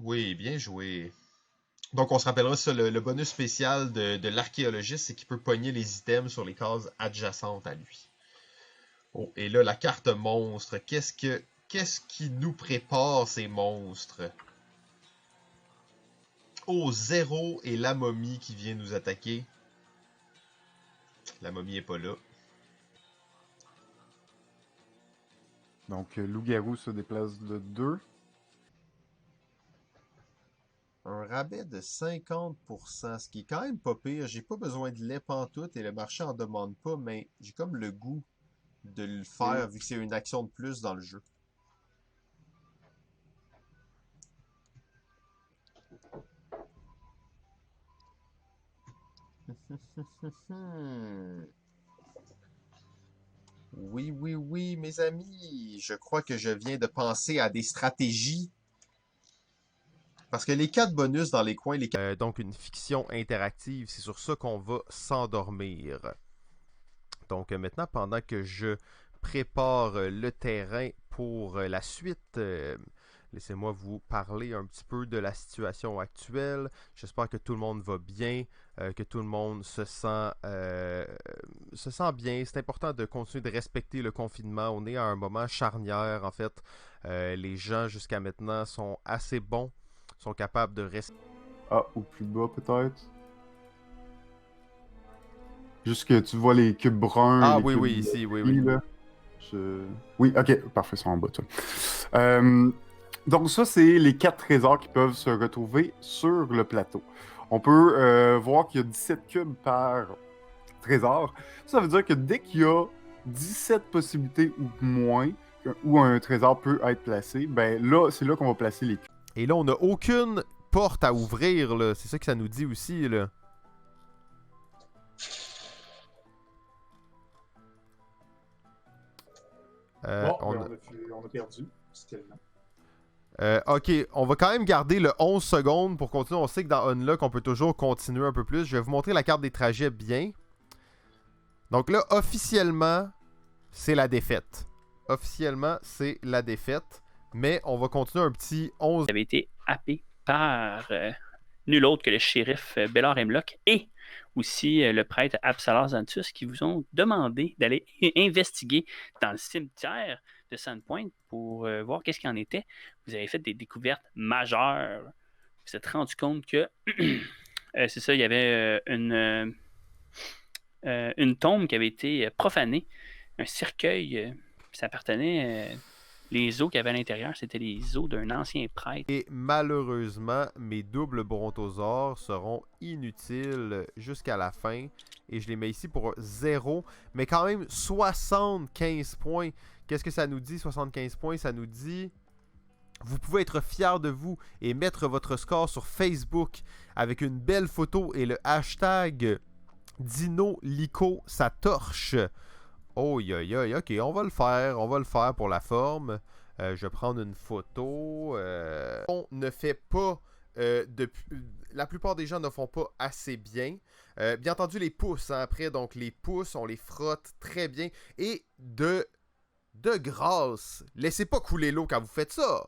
Oui, bien joué. Donc, on se rappellera ça, le bonus spécial de l'archéologiste, c'est qu'il peut pogner les items sur les cases adjacentes à lui. Oh, et là, la carte monstre. Qu'est-ce qui nous prépare ces monstres? Oh, Zéro et la momie qui vient nous attaquer. La momie est pas là. Donc, loup-garou se déplace de 2. Un rabais de 50%, ce qui est quand même pas pire. J'ai pas besoin de lait pantoute et le marché en demande pas, mais j'ai comme le goût de le faire vu que c'est une action de plus dans le jeu. Oui, oui, oui, mes amis. Je crois que je viens de penser à des stratégies. Parce que les 4 bonus dans les coins, Donc une fiction interactive, c'est sur ça qu'on va s'endormir. Donc maintenant, pendant que je prépare le terrain pour la suite, laissez-moi vous parler un petit peu de la situation actuelle. J'espère que tout le monde va bien, que tout le monde se sent bien. C'est important de continuer de respecter le confinement. On est à un moment charnière, en fait. Les gens, jusqu'à maintenant, sont assez bons, sont capables de rester. Ah, ou plus bas peut-être. Juste que tu vois les cubes bruns, Ah les oui, cubes oui, ici, oui, gris, oui. là. Oui, ok, parfait, c'est en bas, toi. Donc ça, c'est les 4 trésors qui peuvent se retrouver sur le plateau. On peut voir qu'il y a 17 cubes par trésor. Ça veut dire que dès qu'il y a 17 possibilités ou moins, où un trésor peut être placé, ben là, c'est là qu'on va placer les cubes. Et là, on n'a aucune porte à ouvrir, là. C'est ça que ça nous dit aussi, là. Bon, on a perdu. Ok, on va quand même garder le 11 secondes pour continuer. On sait que dans Unlock, on peut toujours continuer un peu plus. Je vais vous montrer la carte des trajets bien. Donc là, officiellement, c'est la défaite. Officiellement, c'est la défaite. Mais on va continuer un petit 11. Vous avez été happé par nul autre que le shérif Bellard Hemlock et aussi le prêtre Absalar Zantus qui vous ont demandé d'aller investiguer dans le cimetière de Sandpoint pour voir qu'est-ce qu'il en était. Vous avez fait des découvertes majeures. Vous vous êtes rendu compte que c'est ça, il y avait une tombe qui avait été profanée, un cercueil, ça appartenait. Les os qu'il y avait à l'intérieur, c'était les os d'un ancien prêtre. Et malheureusement, mes doubles brontosaures seront inutiles jusqu'à la fin. Et je les mets ici pour 0. Mais quand même, 75 points. Qu'est-ce que ça nous dit, 75 points? Ça nous dit... Vous pouvez être fier de vous et mettre votre score sur Facebook avec une belle photo et le hashtag DinoLico sa torche. Oh, ok, on va le faire pour la forme. Je vais prendre une photo. On ne fait pas... la plupart des gens ne font pas assez bien. Bien entendu, les pouces, hein, après, donc les pouces, on les frotte très bien. Et de grâce, laissez pas couler l'eau quand vous faites ça.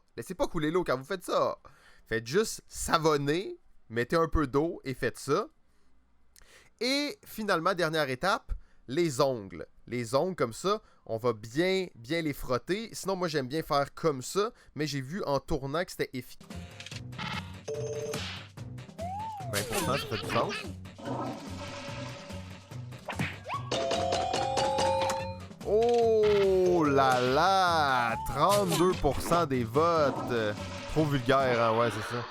Faites juste savonner, mettez un peu d'eau et faites ça. Et finalement, dernière étape, les ongles. Les ongles comme ça, on va bien les frotter. Sinon, moi, j'aime bien faire comme ça, mais j'ai vu en tournant que c'était efficace. 20%, ça fait du sens. Oh là là! 32% des votes. Trop vulgaire, hein? Ouais, c'est ça.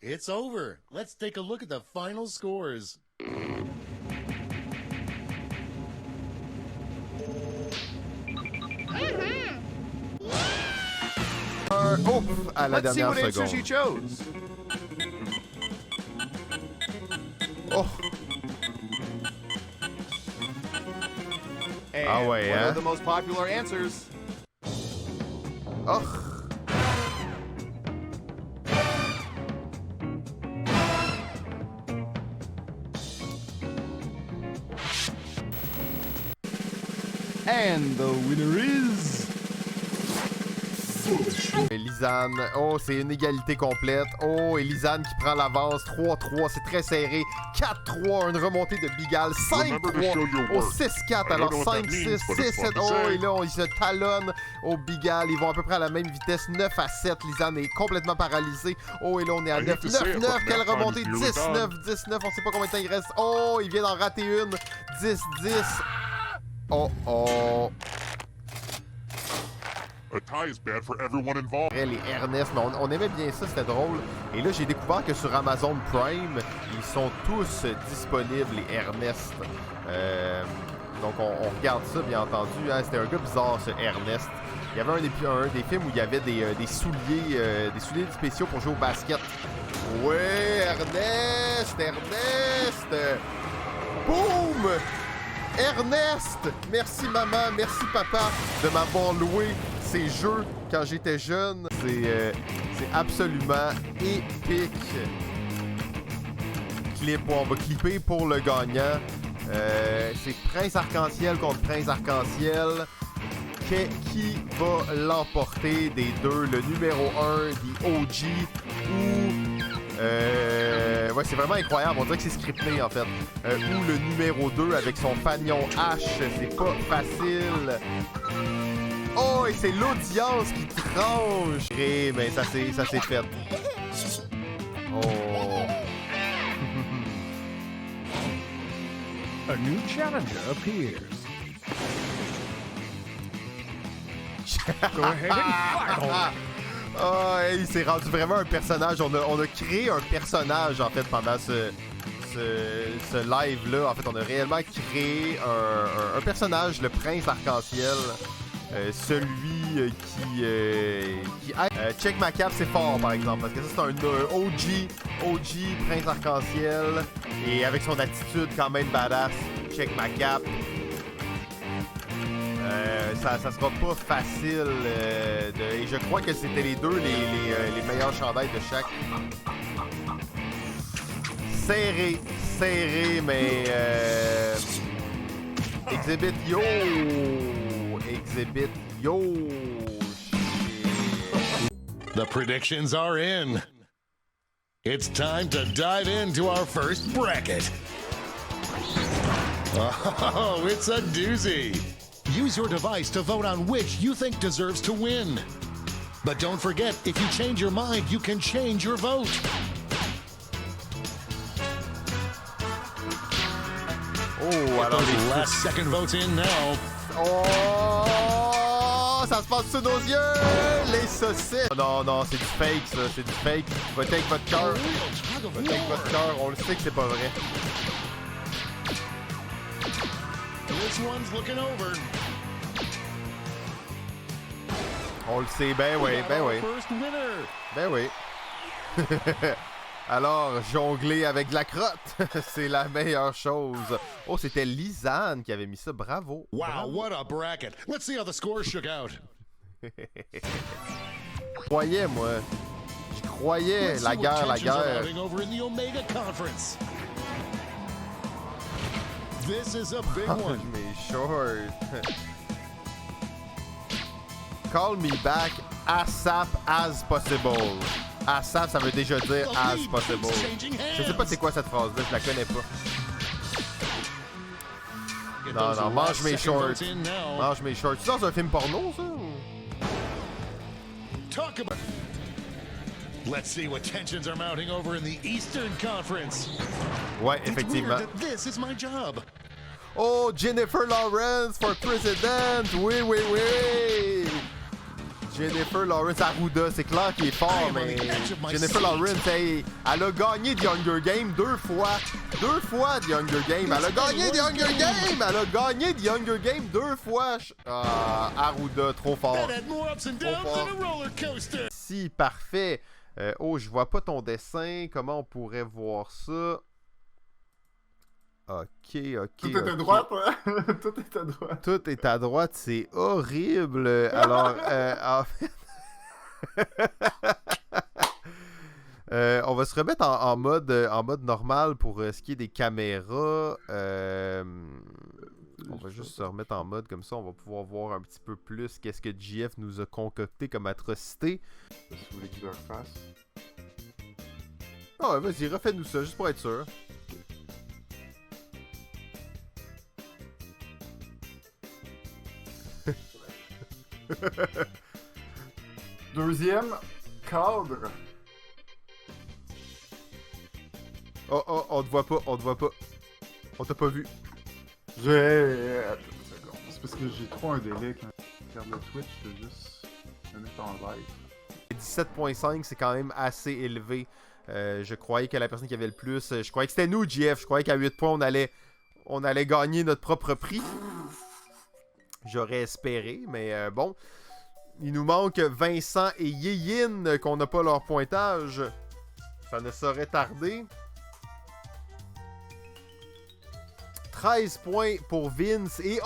It's over. Let's take a look at the final scores. Ouf! À la dernière seconde. Oh! Ah ouais, hein? The most popular answers. Oh! And the winner is Et Lisanne, oh, c'est une égalité complète. Oh, et Lisanne qui prend l'avance. 3-3, c'est très serré. 4-3, une remontée de Bigal. 5-3 au 6-4. Alors 5-6, 6-7. Oh, et là, ils se talonnent au Bigal. Ils vont à peu près à la même vitesse. 9-7. Lisanne est complètement paralysée. Oh, et là, on est à 9-9. Quelle remontée? 19-19. On sait pas combien de temps il reste. Oh, il vient d'en rater une. 10-10. Oh, oh. A tie is bad for everyone involved. Les Ernest, mais on aimait bien ça, c'était drôle. Et là, j'ai découvert que sur Amazon Prime, ils sont tous disponibles, les Ernest. Donc, on regarde ça, bien entendu. Hein. C'était un gars bizarre, ce Ernest. Il y avait un des films où il y avait des souliers spéciaux pour jouer au basket. Ouais, Ernest! Boum! Ernest! Merci maman, merci papa de m'avoir loué ces jeux quand j'étais jeune. C'est absolument épique. On va clipper pour le gagnant. C'est Prince Arc-en-Ciel contre Prince Arc-en-Ciel. Qui va l'emporter des deux? Le numéro 1, The OG ou... ouais, c'est vraiment incroyable. On dirait que c'est scripté, en fait. Ou le numéro 2 avec son fanion H. C'est pas facile. Oh, et c'est l'audience qui tranche. Et ben, ça s'est fait. Oh. A new challenger appears. Go ahead and fight. Oh, il s'est rendu vraiment un personnage. On a créé un personnage, en fait, pendant ce live-là. En fait, on a réellement créé un personnage, le Prince Arc-en-Ciel. Celui qui check ma cap, c'est fort, par exemple. Parce que ça, c'est un OG Prince Arc-en-Ciel. Et avec son attitude quand même badass. Check ma cap. Ça sera pas facile. Et je crois que c'était les deux les meilleurs chandails de chaque. Serré, mais... Exhibit yo! The predictions are in. It's time to dive into our first bracket. Oh, it's a doozy. Use your device to vote on which you think deserves to win. But don't forget, if you change your mind, you can change your vote. Oh, alors les last second votes in now. Oh, ça se passe sous nos yeux, les saucisses. Non, c'est du fake, ça, c'est du fake. Votez avec votre cœur. Votez avec votre cœur, on le sait que c'est pas vrai. This one's looking over. On le sait, ben oui. Ben oui. Alors, jongler avec de la crotte, c'est la meilleure chose. Oh, c'était Lisanne qui avait mis ça. Bravo. Wow, bravo. what a bracket. Let's see how the scores shook out. Je croyais, moi. Je croyais. La guerre. Over in the Omega Conference. This is a big one. Mes shorts. Call me back ASAP as possible. ASAP, ça veut déjà dire as possible. Je sais pas c'est quoi cette phrase-là, je la connais pas. Non, mange mes shorts. Mange mes shorts. Tu dans un film porno, ça? Talk about. Let's see what tensions are mounting over in the Eastern Conference. Ouais, effectivement. This is my job. Oh, Jennifer Lawrence for president! Oui! Jennifer Lawrence Arruda, c'est clair qu'il est fort, mais Jennifer Lawrence, elle a gagné The Hunger Games 2 fois. 2 fois The Hunger Games. Elle a gagné The Hunger Games! Elle a gagné The Hunger Games 2 fois. Arruda, trop fort. Si, parfait. Oh, je vois pas ton dessin. Comment on pourrait voir ça? Ok. Tout est à droite, hein? Tout est à droite. Tout est à droite, c'est horrible. Alors, en fait... on va se remettre en mode normal pour ce qui est des caméras. On va juste se remettre en mode comme ça. On va pouvoir voir un petit peu plus qu'est-ce que JF nous a concocté comme atrocité. Si vous voulez que je le refasse. Ah ouais, vas-y, refais-nous ça, juste pour être sûr. Deuxième cadre. Oh, on te voit pas, on te voit pas. On t'a pas vu. J'ai... Attends une seconde. C'est parce que j'ai trop un délai quand je regarde le Twitch, je vais juste le mettre en live. 17.5, c'est quand même assez élevé. Je croyais que la personne qui avait le plus... je croyais que c'était nous, JF. Je croyais qu'à 8 points, on allait gagner notre propre prix. J'aurais espéré, mais bon. Il nous manque Vincent et Yeyin, qu'on n'a pas leur pointage. Ça ne saurait tarder. 13 points pour Vince. Et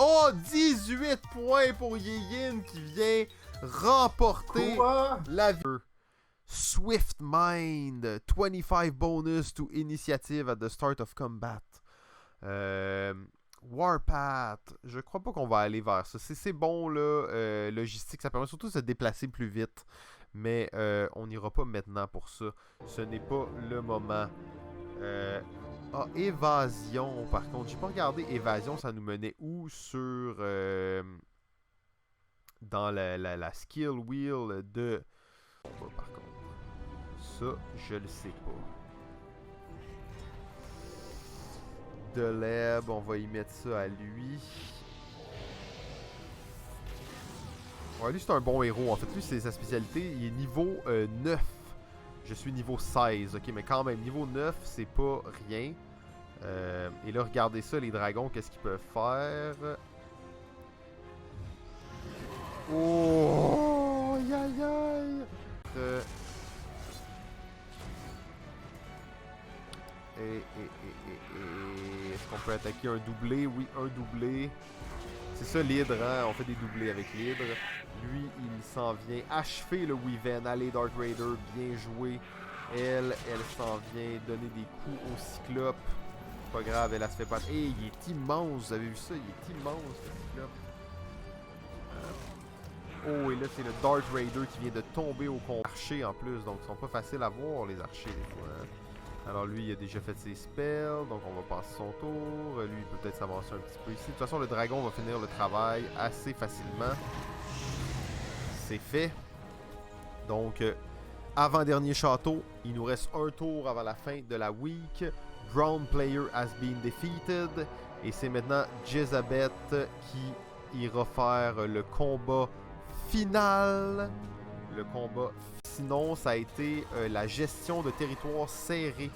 18 points pour Yeyin qui vient remporter la vie. Swift Mind. 25 bonus to initiative at the start of combat. Warpath. Je crois pas qu'on va aller vers ça. C'est bon là. Logistique, ça permet surtout de se déplacer plus vite. Mais on n'ira pas maintenant pour ça. Ce n'est pas le moment. Évasion, par contre. J'ai pas regardé Évasion, ça nous menait où sur... dans la skill wheel de... par contre. Ça, je le sais pas. De l'herbe, on va y mettre ça à lui. Ouais, lui c'est un bon héros. En fait, lui c'est sa spécialité. Il est niveau 9. Je suis niveau 16. Ok, mais quand même, niveau 9, c'est pas rien. Et là, regardez ça, les dragons, qu'est-ce qu'ils peuvent faire? Oh! Aïe aïe aïe! Est-ce qu'on peut attaquer un doublé? Oui, un doublé. C'est ça l'hydre, hein? On fait des doublés avec l'hydre. Lui, il s'en vient achever le Weaven. Allez, Dark Raider, bien joué. Elle s'en vient donner des coups au Cyclope. Pas grave, elle se fait pas... Hey, il est immense, vous avez vu ça? Il est immense, le Cyclope. Oh, et là, c'est le Dark Raider qui vient de tomber au combat. Archer en plus, donc ils sont pas faciles à voir, les archers, des fois. Hein? Alors lui, il a déjà fait ses spells, donc on va passer son tour. Lui, il peut peut-être s'avancer un petit peu ici. De toute façon, le dragon va finir le travail assez facilement. C'est fait. Donc, avant-dernier château, il nous reste un tour avant la fin de la week. Brown player has been defeated. Et c'est maintenant Jezabeth qui ira faire le combat final. Le combat. Sinon, ça a été la gestion de territoire serré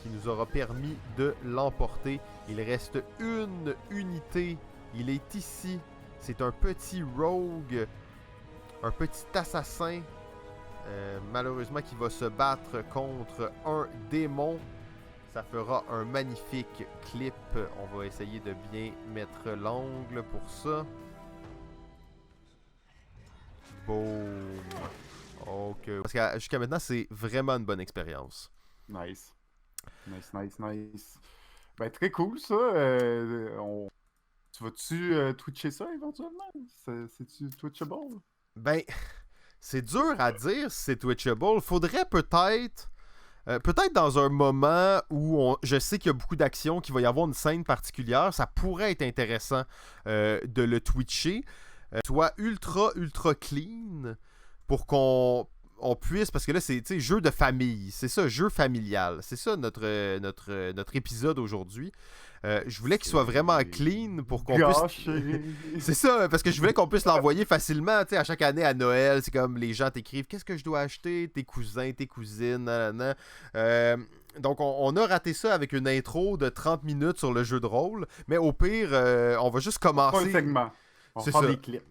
qui nous aura permis de l'emporter. Il reste une unité. Il est ici. C'est un petit rogue. Un petit assassin. Malheureusement, qui va se battre contre un démon. Ça fera un magnifique clip. On va essayer de bien mettre l'angle pour ça. Boom. Ok. Parce que jusqu'à maintenant, c'est vraiment une bonne expérience. Nice. Nice. Ben, très cool, ça. Tu vas-tu twitcher ça éventuellement? C'est-tu twitchable? Ben, c'est dur à dire si c'est twitchable. Faudrait peut-être dans un moment où je sais qu'il y a beaucoup d'actions, qu'il va y avoir une scène particulière, ça pourrait être intéressant de le twitcher. Soit ultra clean pour qu'on puisse, parce que là c'est jeu de famille, c'est ça, jeu familial, c'est ça notre épisode aujourd'hui. Je voulais qu'il soit vraiment clean pour qu'on puisse... C'est ça, parce que je voulais qu'on puisse l'envoyer facilement, tu sais, à chaque année à Noël, c'est comme les gens t'écrivent « Qu'est-ce que je dois acheter? » Tes cousins, tes cousines, nanana. Donc on a raté ça avec une intro de 30 minutes sur le jeu de rôle, mais au pire, on va juste commencer... Pas un segment. C'est ça. Des clips.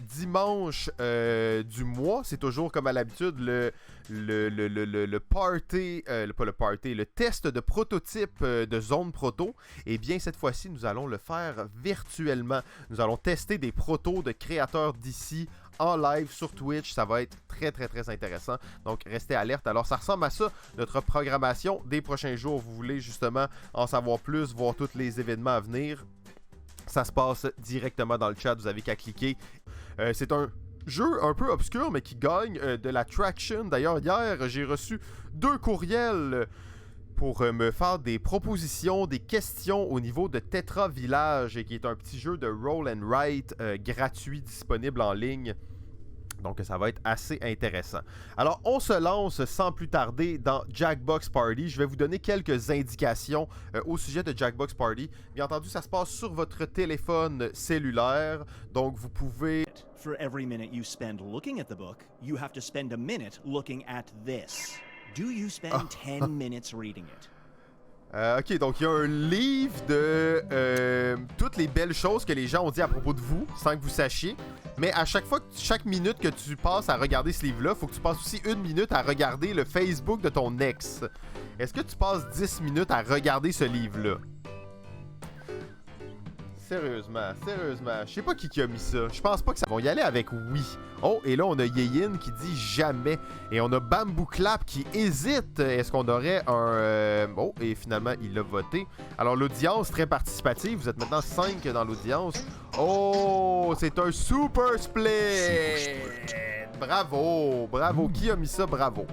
Dimanche du mois, c'est toujours comme à l'habitude le party, pas le party, le test de prototype de Zone Proto. Et bien cette fois-ci, nous allons le faire virtuellement. Nous allons tester des protos de créateurs d'ici en live sur Twitch. Ça va être très intéressant. Donc restez alerte. Alors ça ressemble à ça, notre programmation des prochains jours. Vous voulez justement en savoir plus, voir tous les événements à venir. Ça se passe directement dans le chat, vous avez qu'à cliquer. C'est un jeu un peu obscur, mais qui gagne de la traction. D'ailleurs, hier, j'ai reçu 2 courriels pour me faire des propositions, des questions au niveau de Tetra Village, qui est un petit jeu de roll and write gratuit disponible en ligne. Donc ça va être assez intéressant. Alors on se lance sans plus tarder dans Jackbox Party. Je vais vous donner quelques indications au sujet de Jackbox Party. Bien entendu, ça se passe sur votre téléphone cellulaire. Donc vous pouvez... For every minute you spend looking at the book, you have to spend a minute looking at this. Do you spend 10 minutes reading it? Ok, donc il y a un livre de toutes les belles choses que les gens ont dit à propos de vous, sans que vous sachiez. Mais à chaque fois, chaque minute que tu passes à regarder ce livre-là, il faut que tu passes aussi 1 minute à regarder le Facebook de ton ex. Est-ce que tu passes 10 minutes à regarder ce livre-là? Sérieusement. Je sais pas qui a mis ça. Je pense pas que ça va y aller avec oui. Oh, et là, on a Yeyin qui dit jamais. Et on a Bamboo Clap qui hésite. Est-ce qu'on aurait un... Oh, et finalement, il a voté. Alors, l'audience très participative. Vous êtes maintenant 5 dans l'audience. Oh, c'est un super split. Bravo. Qui a mis ça? Bravo.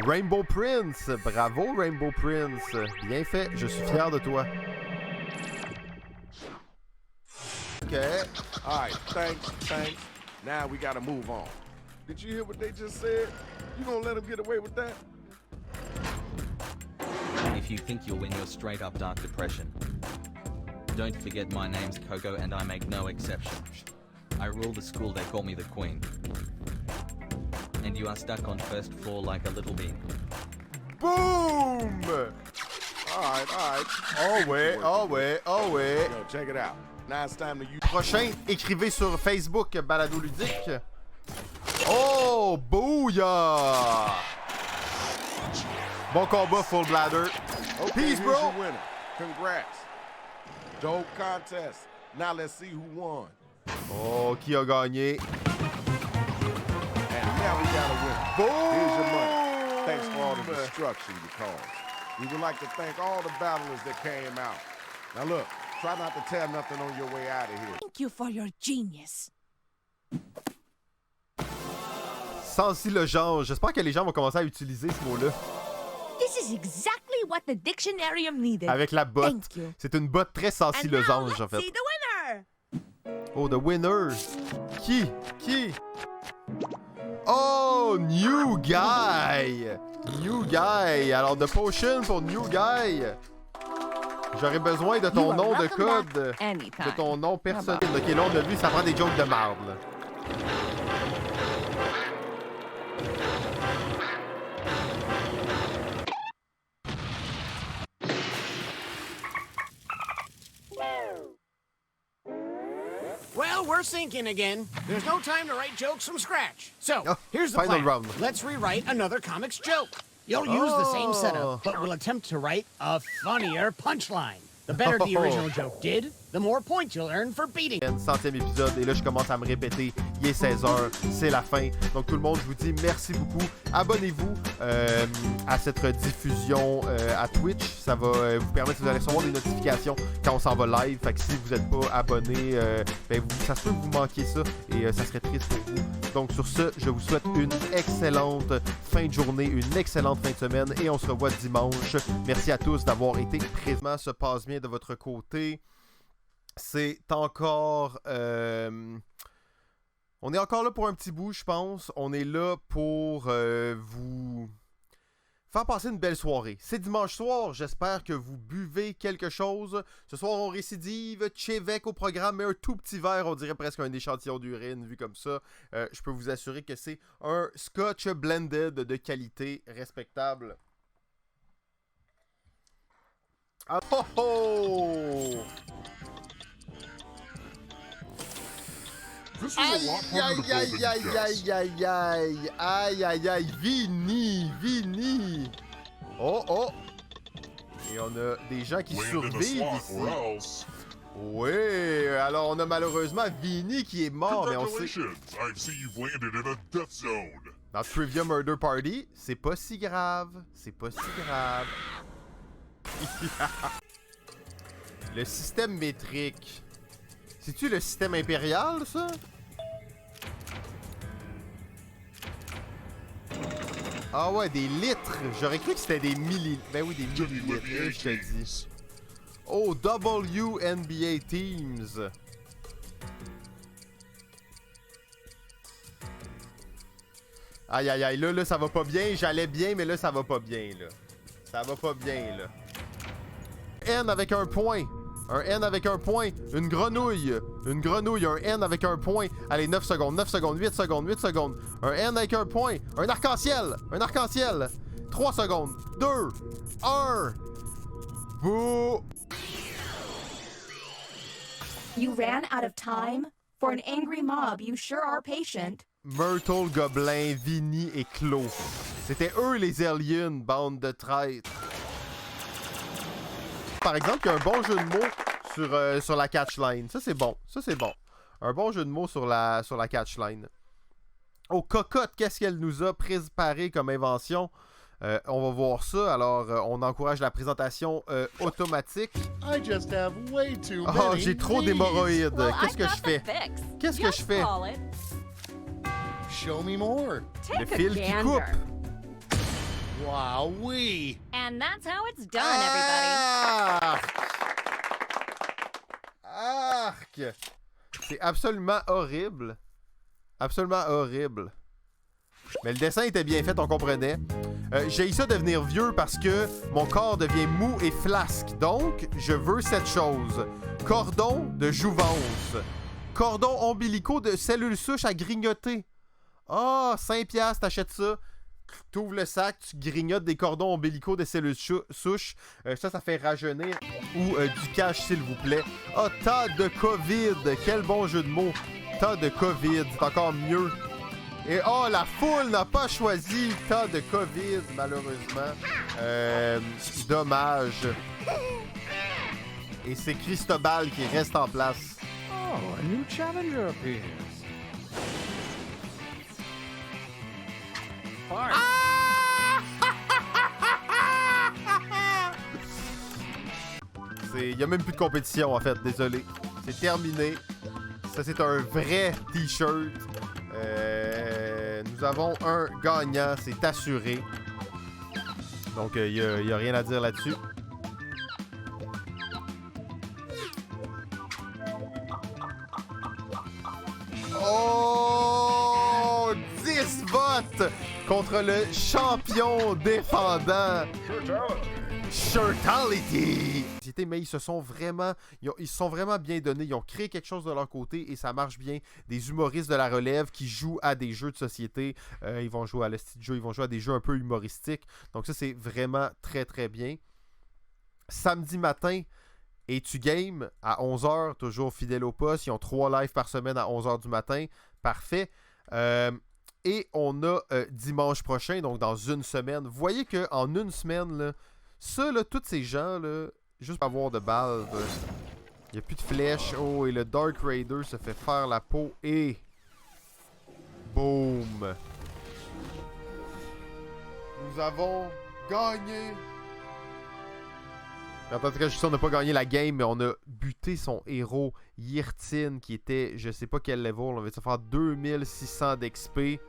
Rainbow Prince. Bravo, Rainbow Prince. Bien fait. Je suis fier de toi. Okay. All right. Thanks. Now we gotta move on. Did you hear what they just said? You gonna let them get away with that? If you think you'll win your straight up dark depression, don't forget my name's Coco and I make no exception. I rule the school, they call me the queen. And you are stuck on first floor like a little bean. Boom! All right. Oh ouais. Yo, check it out. Now it's time to use... Prochain, écrivez sur Facebook Balado Ludique. Oh, booyah! Bon combat, Full Bladder. Okay, Peace, here's bro! your winner. Congrats. Dope contest. Now let's see who won. Oh, qui a gagné? And now we got a winner. Boom! Here's your money. Thanks for all the destruction you caused. We would like to thank all the battlers that came out. Now look, try not to tear nothing on your way out of here. Thank you for your genius. Sensilogeange. J'espère que les gens vont commencer à utiliser ce mot-là. This is exactly what the dictionarium needed. Avec la botte. Thank you. C'est une botte très sensilogeange, en fait. See the winner. Oh, the winner. Qui? Oh, New Guy. Alors, The Potion pour New Guy. J'aurais besoin de ton nom de code. De ton nom personnel. Ok, là, on a vu, ça prend des jokes de marde, là. Well, we're sinking again. There's no time to write jokes from scratch. So, here's the final plan. round. Let's rewrite another comics joke. You'll use the same setup, but we'll attempt to write a funnier punchline. The better the original joke did, the more points you'll earn for beating. 100e épisode, et là je commence à me répéter, il est 16h, c'est la fin. Donc tout le monde, je vous dis merci beaucoup. Abonnez-vous à cette diffusion à Twitch, ça va vous permettre de recevoir des notifications quand on s'en va live. Fait que si vous n'êtes pas abonné, ça se peut que vous manquiez ça et ça serait triste pour vous. Donc sur ce, je vous souhaite une excellente fin de journée, une excellente fin de semaine et on se revoit dimanche. Merci à tous d'avoir été présents, se passe bien de votre côté. C'est encore... on est encore là pour un petit bout, je pense. On est là pour vous faire passer une belle soirée. C'est dimanche soir, j'espère que vous buvez quelque chose. Ce soir, on récidive, Chevek au programme, mais un tout petit verre, on dirait presque un échantillon d'urine, vu comme ça. Je peux vous assurer que c'est un Scotch blended de qualité respectable. Ah, oh, oh! Aïe, Vini! Oh! Et on a des gens qui survivent ici. Oui, alors on a malheureusement Vini qui est mort, mais on sait... Dans Trivia Murder Party, c'est pas si grave. Le système métrique. C'est-tu le système impérial, ça? Ah ouais, des litres. J'aurais cru que c'était des millilitres. Ben oui, des millilitres, je te dis. Oh, WNBA Teams. Aïe, aïe, aïe. Là, ça va pas bien. J'allais bien, mais là, ça va pas bien, là. Ça va pas bien, là. N avec un point. Un N avec un point. Une grenouille. Une grenouille. Un N avec un point. Allez, 9 secondes, 9 secondes, 8 secondes, 8 secondes. Un N avec un point. Un arc-en-ciel. Un arc-en-ciel. 3 secondes. 2. 1. Bouh. You ran out of time? For an angry mob, you sure are patient. Myrtle, Gobelin, Vinny et Claude. C'était eux les aliens, bande de traîtres. Par exemple, il y a un bon jeu de mots sur la catchline. Ça, c'est bon. Ça, c'est bon. Un bon jeu de mots sur la catchline. Oh, Cocotte, qu'est-ce qu'elle nous a préparé comme invention? On va voir ça. Alors, on encourage la présentation automatique. Oh, j'ai trop d'hémorroïdes. Qu'est-ce que je fais? Qu'est-ce que je fais? Show me more. Le fil qui coupe. Wow, oui. And that's how it's done, everybody. Arc! C'est absolument horrible. Absolument horrible. Mais le dessin était bien fait, on comprenait. J'ai eu ça devenir vieux parce que mon corps devient mou et flasque. Donc, je veux cette chose. Cordon de jouvence. Cordon ombilicaux de cellules souches à grignoter. Ah, 5 piastres, t'achètes ça. T'ouvres le sac, tu grignotes des cordons ombilicaux de cellules souches. Ça fait rajeunir. Ou du cash, s'il vous plaît. Ah, tas de COVID. Quel bon jeu de mots. Tas de COVID. C'est encore mieux. Et oh, la foule n'a pas choisi tas de COVID, malheureusement. Dommage. Et c'est Cristobal qui reste en place. Oh, a new challenger appears. Il n'y a même plus de compétition en fait, désolé. C'est terminé. Ça c'est un vrai t-shirt. Nous avons un gagnant, c'est assuré. Donc il n'y a rien à dire là-dessus. Oh! 10 votes contre le champion défendant. Shirtality! Mais ils se sont vraiment bien donnés. Ils ont créé quelque chose de leur côté et ça marche bien. Des humoristes de la relève qui jouent à des jeux de société. Ils vont jouer à l'hostie de jeu, ils vont jouer à des jeux un peu humoristiques. Donc ça, c'est vraiment très très bien. Samedi matin, Es-tu game à 11h, toujours fidèle au poste. Ils ont 3 lives par semaine à 11h du matin. Parfait. Et on a dimanche prochain, donc dans une semaine. Vous voyez qu'en une semaine, là, ça, là, tous ces gens, là, juste pour avoir de balles, il n'y a plus de flèches. Oh, et le Dark Raider se fait faire la peau et... Boom! Nous avons gagné! En tout cas, on n'a pas gagné la game, mais on a buté son héros, Yirtin, qui était, je sais pas quel level, on va se faire 2600 d'XP.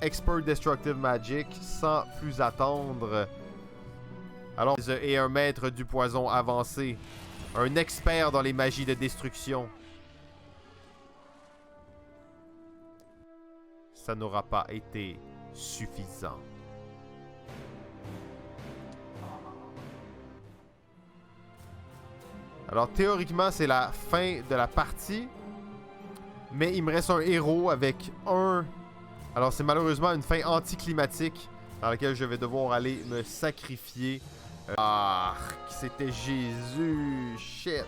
Expert Destructive Magic, sans plus attendre. Alors, et un maître du poison avancé. Un expert dans les magies de destruction. Ça n'aura pas été suffisant. Alors, théoriquement, c'est la fin de la partie. Mais il me reste un héros avec un... Alors, c'est malheureusement une fin anticlimatique dans laquelle je vais devoir aller me sacrifier. Ah, c'était Jésus. Shit.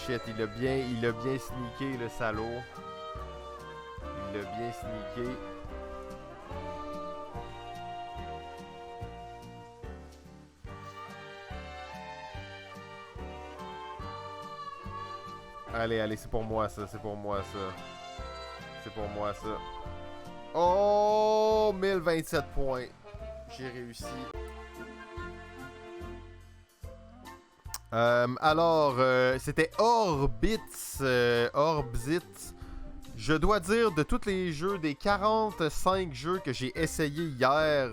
Shit, il a bien sneaké, le salaud. Il l'a bien sneaké. Allez, allez, c'est pour moi ça, c'est pour moi ça. C'est pour moi ça. Oh, 1027 points. J'ai réussi. Alors, c'était Orbits. Je dois dire, de tous les jeux, des 45 jeux que j'ai essayé hier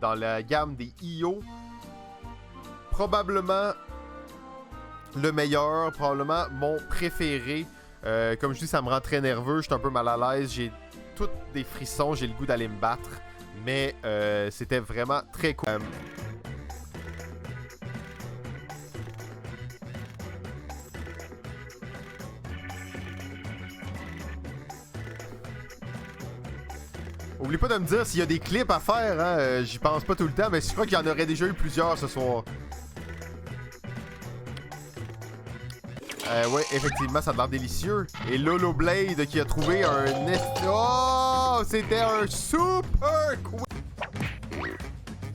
dans la gamme des IO, probablement le meilleur, probablement mon préféré. Comme je dis, ça me rend très nerveux, je suis un peu mal à l'aise, j'ai tous des frissons, j'ai le goût d'aller me battre, mais c'était vraiment très cool. Oublie pas de me dire s'il y a des clips à faire, hein? J'y pense pas tout le temps, mais je crois qu'il y en aurait déjà eu plusieurs ce soir. Ouais, effectivement, ça a l'air délicieux. Et Lolo Blade qui a trouvé un... Oh! C'était un super quick!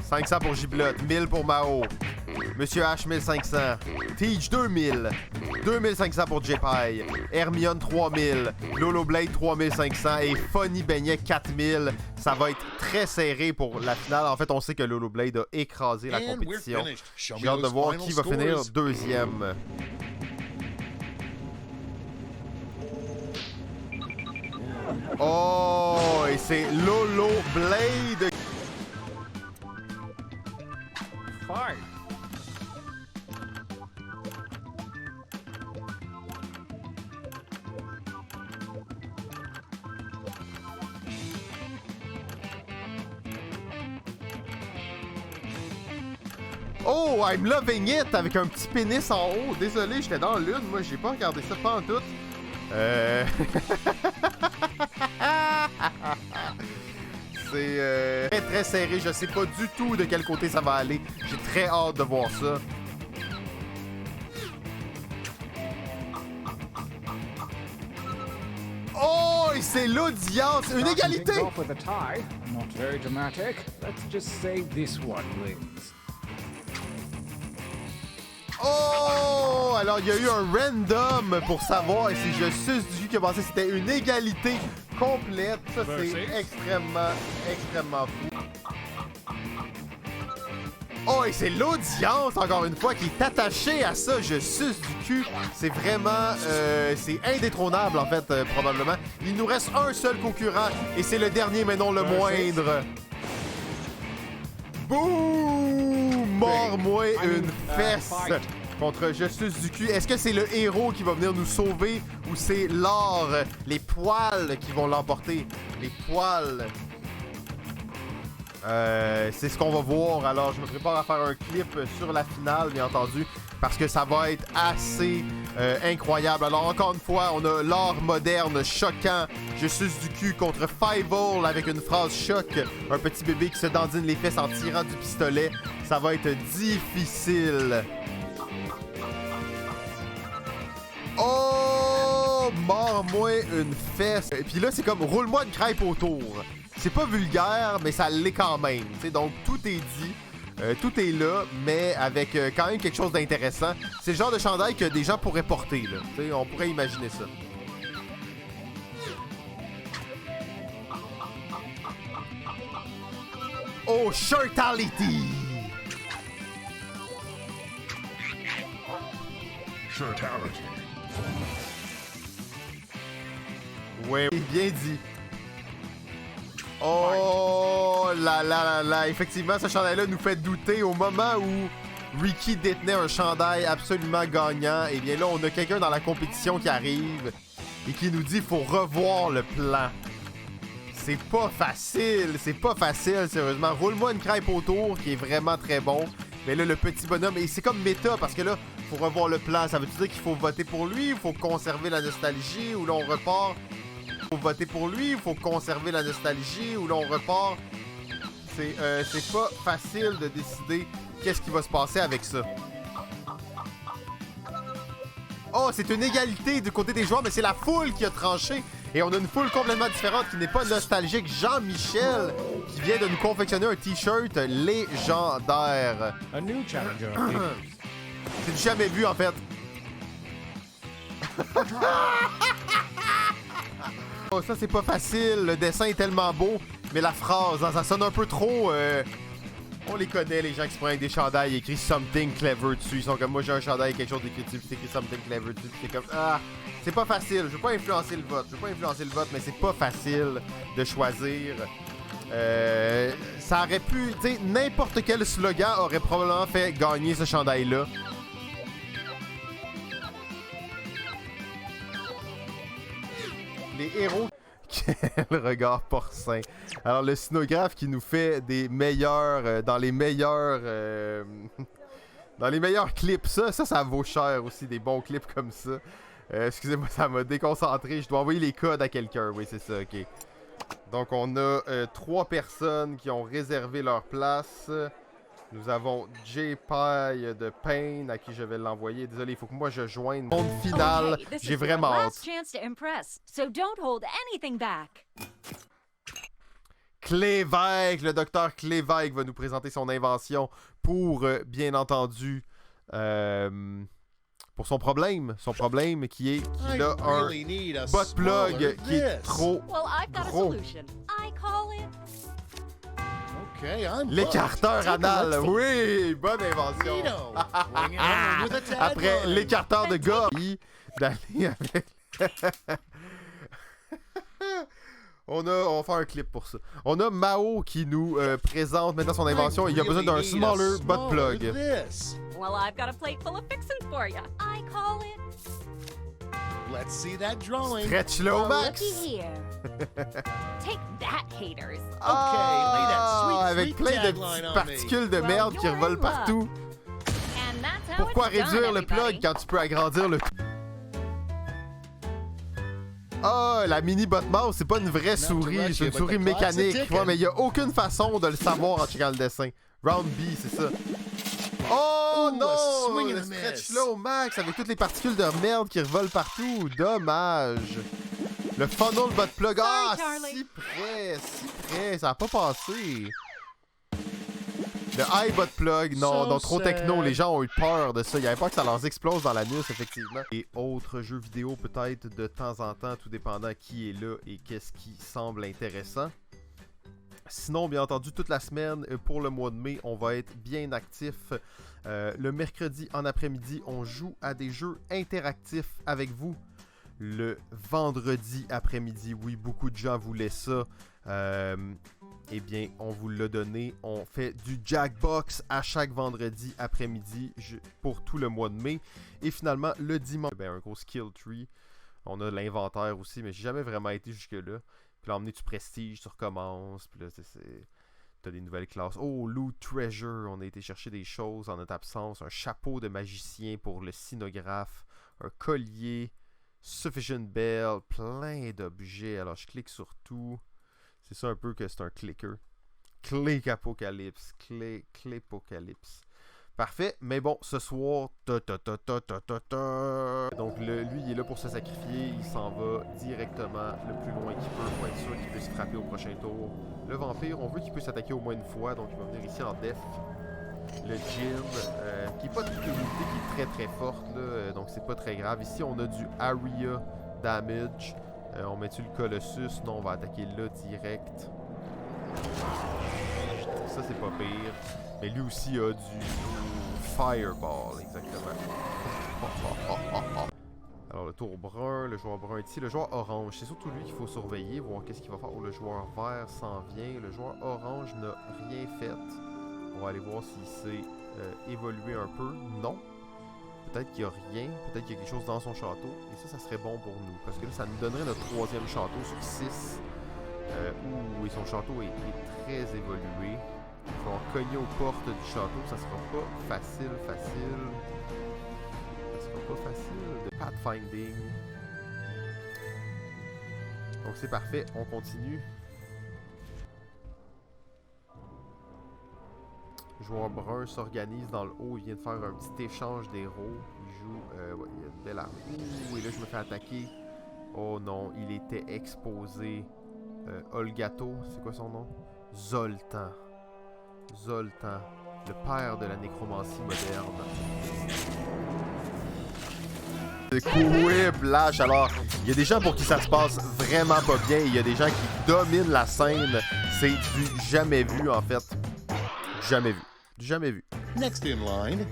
500 pour Giblotte, 1000 pour Mao. Monsieur H, 1500. Teach, 2000. 2500 pour J-Pie. Hermione, 3000. Lolo Blade, 3500. Et Funny Beignet, 4000. Ça va être très serré pour la finale. En fait, on sait que Lolo Blade a écrasé la compétition. J'ai hâte de voir qui va finir deuxième. Oh, et c'est Lolo Blade. Fire. Oh, I'm loving it avec un petit pénis en haut. Désolé, j'étais dans l'une. Moi, j'ai pas regardé ça pas en tout. C'est très très serré. Je sais pas du tout de quel côté ça va aller. J'ai très hâte de voir ça. Oh, et c'est l'audience. Une égalité. Not very dramatic. Let's just say this one wins. Oh! Alors, il y a eu un random pour savoir si je suce du cul qui a passé. C'était une égalité complète. Ça, c'est extrêmement fou. Oh, et c'est l'audience, encore une fois, qui est attachée à ça. Je suce du cul. C'est vraiment... c'est indétrônable, en fait, probablement. Il nous reste un seul concurrent, et c'est le dernier, mais non le moindre. Boum! Mord-moi une fesse contre Je suce du cul. Est-ce que c'est le héros qui va venir nous sauver ou c'est l'or, les poils qui vont l'emporter? Les poils. C'est ce qu'on va voir. Alors, je me prépare à faire un clip sur la finale, bien entendu, parce que ça va être assez incroyable. Alors, encore une fois, on a l'art moderne choquant. Je suce du cul contre Five-Ball avec une phrase choc. Un petit bébé qui se dandine les fesses en tirant du pistolet. Ça va être difficile. Oh! Mord-moi une fesse. Et puis là, c'est comme roule-moi une crêpe autour. C'est pas vulgaire, mais ça l'est quand même. T'sais, donc, tout est dit. Tout est là, mais avec quand même quelque chose d'intéressant. C'est le genre de chandail que des gens pourraient porter, là. T'sais, on pourrait imaginer ça. Oh, Shirtality! Shirtality. Ouais, bien dit. Oh là là là là. Effectivement, ce chandail-là nous fait douter au moment où Ricky détenait un chandail absolument gagnant. Et bien là, on a quelqu'un dans la compétition qui arrive et qui nous dit qu'il faut revoir le plan. C'est pas facile, sérieusement. Roule-moi une crêpe autour qui est vraiment très bon. Mais là, le petit bonhomme, et c'est comme méta parce que là, faut revoir le plan. Ça veut dire qu'il faut voter pour lui, il faut conserver la nostalgie ou là on repart. Faut voter pour lui, il faut conserver la nostalgie ou là on repart. C'est pas facile de décider qu'est-ce qui va se passer avec ça. Oh, c'est une égalité du côté des joueurs, mais c'est la foule qui a tranché. Et on a une foule complètement différente qui n'est pas nostalgique. Jean-Michel qui vient de nous confectionner un t-shirt légendaire. A new challenger. C'est du jamais vu en fait. Oh, ça c'est pas facile, le dessin est tellement beau, mais la phrase, hein, ça sonne un peu trop On les connaît, les gens qui se prennent avec des chandails écrit Something Clever dessus. Ils sont comme moi, j'ai un chandail avec quelque chose d'écrit dessus, puis c'est écrit Something Clever dessus, puis c'est comme ah, c'est pas facile. Je veux pas influencer le vote. Mais c'est pas facile de choisir. Ça aurait pu, tu sais, n'importe quel slogan aurait probablement fait gagner ce chandail-là. Les héros. Quel regard porcin. Alors, le scénographe qui nous fait des meilleurs... dans les meilleurs clips. Ça vaut cher aussi, des bons clips comme ça. Excusez-moi, ça m'a déconcentré. Je dois envoyer les codes à quelqu'un. Oui, c'est ça, ok. Donc, on a 3 personnes qui ont réservé leur place. Nous avons J-Pie de Pain à qui je vais l'envoyer. Désolé, il faut que moi je joigne mon final. J'ai vraiment hâte. Clévesque, le docteur Clévesque va nous présenter son invention pour, bien entendu, pour son problème. Son problème qui est qu'il a un butt plug qui est trop gros. L'écarteur anal, oui, bonne invention. Après l'écarteur de gars, d'aller avec... on va faire un clip pour ça. On a Mao qui nous présente maintenant son invention. Il a besoin d'un smaller butt plug. Well, I've got a plate full of fixins for you. I call it... Let's see that drawing. Stretch low max. Looky here. Take that, haters. Avec plein de petites particules de merde qui revolent partout. Pourquoi réduire le plug quand tu peux agrandir le... Ah, la mini butt mouse, c'est pas une vraie souris, c'est une souris mécanique. Ouais, mais il y a aucune façon de le savoir en checkant le dessin. Round B, c'est ça. Oh non! Le stretch low max avec toutes les particules de merde qui revolent partout. Dommage. Le funnel butt plug. Ah, si près, ça a pas passé. Le high butt plug, non, trop techno. Les gens ont eu peur de ça. Il y avait peur que ça leur explose dans l'anus, effectivement. Et autres jeux vidéo, peut-être de temps en temps, tout dépendant qui est là et qu'est-ce qui semble intéressant. Sinon, bien entendu, toute la semaine, pour le mois de mai, on va être bien actif. Le mercredi en après-midi, on joue à des jeux interactifs avec vous. Le vendredi après-midi, oui, beaucoup de gens voulaient ça. Eh bien, on vous l'a donné. On fait du Jackbox à chaque vendredi après-midi pour tout le mois de mai. Et finalement, le dimanche, un gros skill tree. On a l'inventaire aussi, mais j'ai jamais vraiment été jusque-là. Puis là, emmener du prestige, tu recommences. Puis là, t'as des nouvelles classes. Oh, Loot Treasure. On a été chercher des choses en notre absence. Un chapeau de magicien pour le cynographe. Un collier. Sufficient Bell. Plein d'objets. Alors, je clique sur tout. C'est ça un peu que c'est un clicker. Click Apocalypse. Clipocalypse. Parfait, mais bon, ce soir, donc lui, il est là pour se sacrifier, il s'en va directement le plus loin qu'il peut pour être sûr qu'il puisse frapper au prochain tour. Le vampire, on veut qu'il puisse attaquer au moins une fois, donc il va venir ici en def. Le Jim, qui n'est pas toute une unité qui est très forte, là, donc c'est pas très grave. Ici, on a du Area Damage. On met-tu le Colossus? Non, on va attaquer là direct. Ça, c'est pas pire. Mais lui aussi a du Fireball, exactement. Alors, le tour brun, le joueur brun est ici. Le joueur orange, c'est surtout lui qu'il faut surveiller, voir qu'est-ce qu'il va faire. Oh, le joueur vert s'en vient. Le joueur orange n'a rien fait. On va aller voir s'il s'est évolué un peu. Non. Peut-être qu'il n'y a rien. Peut-être qu'il y a quelque chose dans son château. Et ça serait bon pour nous. Parce que là, ça nous donnerait notre 3e château sur 6. Et son château est très évolué. Il va falloir cogner aux portes du château. Ça sera pas facile. Ça sera pas facile de pathfinding. Donc c'est parfait. On continue. Le joueur brun s'organise dans le haut. Il vient de faire un petit échange d'héros. Il joue... ouais, il y a une belle arme. Ouh, et là, je me fais attaquer. Oh non, il était exposé. Olgato, c'est quoi son nom? Zoltan, le père de la nécromancie moderne. Quiplash. Alors, il y a des gens pour qui ça se passe vraiment pas bien. Il y a des gens qui dominent la scène. C'est du jamais vu, en fait. Jamais vu. Jamais vu. Next in line,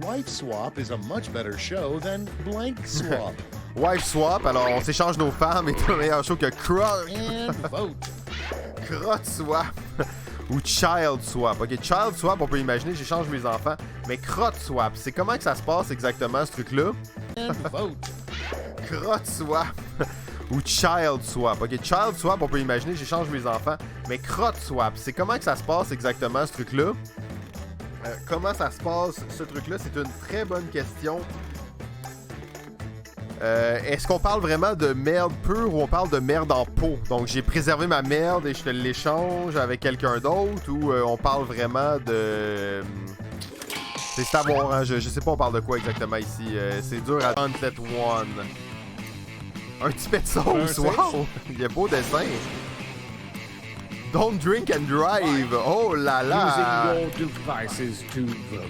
Wife Swap is a much better show than Blank Swap. Wife Swap, alors on s'échange nos femmes est un meilleur show que And vote. Crot Swap. Ou Child Swap. Ok, Child Swap, on peut imaginer, j'échange mes enfants. Mais Crot Swap, c'est comment que ça se passe exactement, ce truc-là? And vote. Crot Swap. Ou Child Swap. Ok, Child Swap, on peut imaginer, j'échange mes enfants. Mais Crot Swap, c'est comment que ça se passe exactement, ce truc-là? Comment ça se passe, ce truc-là? C'est une très bonne question. Est-ce qu'on parle vraiment de merde pure ou on parle de merde en pot? Donc j'ai préservé ma merde et je te l'échange avec quelqu'un d'autre, ou on parle vraiment de... C'est à voir, hein? Je sais pas on parle de quoi exactement ici. C'est dur à Unset One. Un petit pet de sauce, wow! Il y a beau dessin. Don't drink and drive. Oh là là! Using your devices to vote.